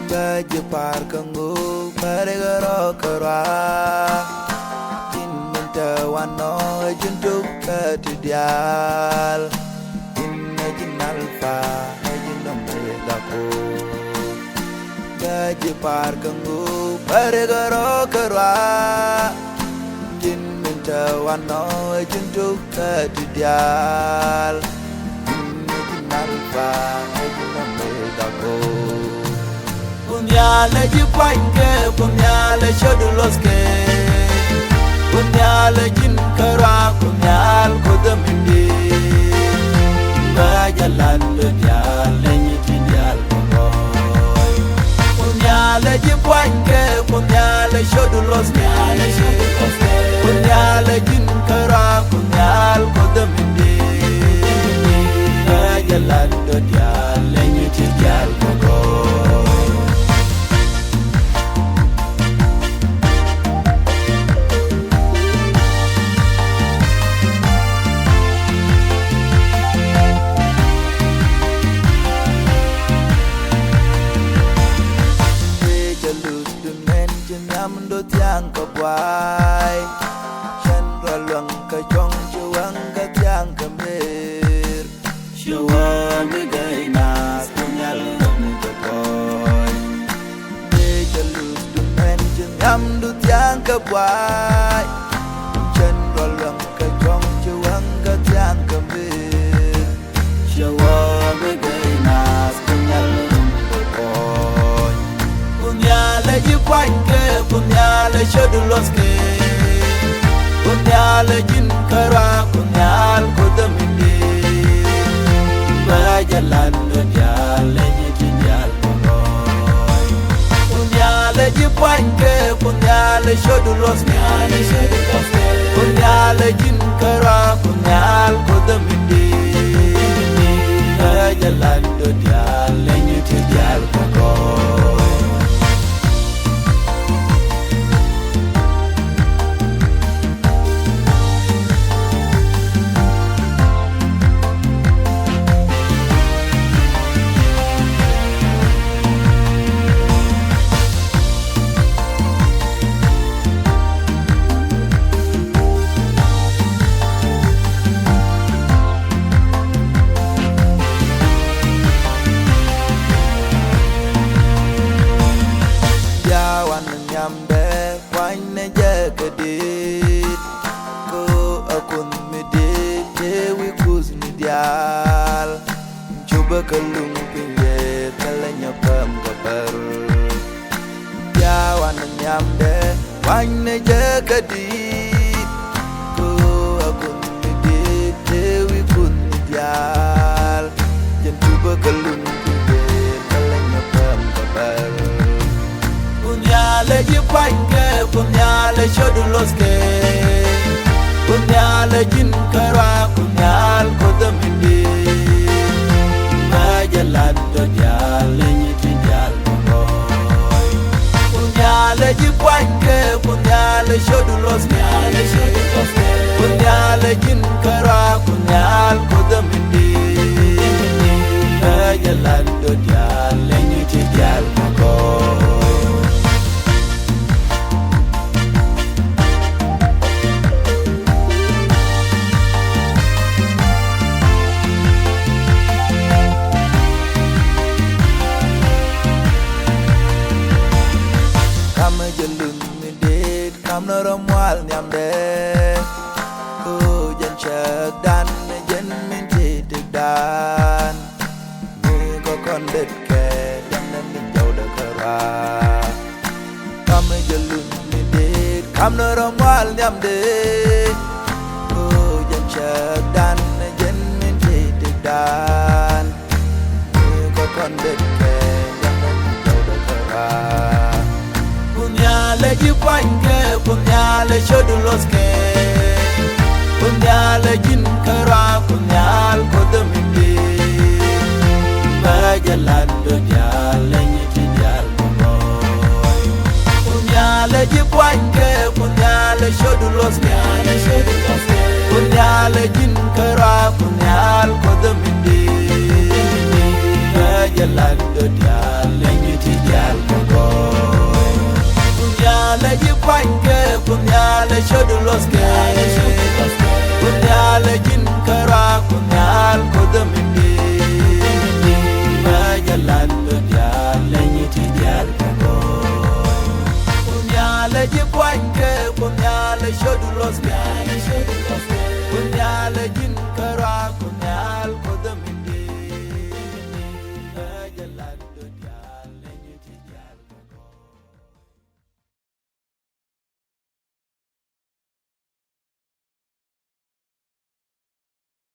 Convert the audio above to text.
gaji par kangu parigaro kara in minta wano juntuk katidial inna jinal fa jinam dako gaji par kangu parigaro kara in minta wano juntuk katidial inna jinal fa jinam dako punyale jipange punyale shoduloske punyale jin kara punyal kodamindi bajalan diale nyiti dial boy punyale jipange punyale shoduloske punyale jin kara punyal kodamindi bajalan diale nyiti dial boy do tiang ka bai chen ra lung ka chong chuang ka tiang ka mer chuang mi gai na punyal lung ka boy de jalu du men chen do tiang ka bai chen ra lung ka chong chuang ka tiang ka mer chuang mi gai na punyal lung ka boy punyal ji kwang punyale shoduloske punyale jin kara punyal kodamindi bajalan diale nyiti dial boy punyale jipange punyale shoduloske punyale jin kara punyal kodamindi bajalan diale nyiti dial boy nyambe wine jekadit ko akun midit jewi kuzni dial coba kalung pinggir kalanya pam kabar jawan nyambe wine jekadit ko akun midit jewi kuzni dial jen coba kalung pinggir kalanya pam kabar punyale jipange punyale shoduloske punyale jin kara punyal kodamindi bajalan diale nyiti dial boy punyale jipange punyale shoduloske punyale jin kara punyal kodamindi bajalan diale nyiti dial boy jalun midit kam normal nyamde ko jan chak dan jen min tik dan mi ko kondet ke yang nan min jau da kara kam jalun midit kam normal nyamde ko jan chak dan jen min tik dan mi ko kondet ke yang nan min jau da kara punyale jipange punyale shoduloske punyale jin kara punyal kodamindi bajalan diale nyiti dial boy punyale jipange punyale shoduloske punyale jin kara punyal kodamindi lak do dial lengi ti dial ko boy punyale jipange punyale shoduloske punyale jin kara punyal ko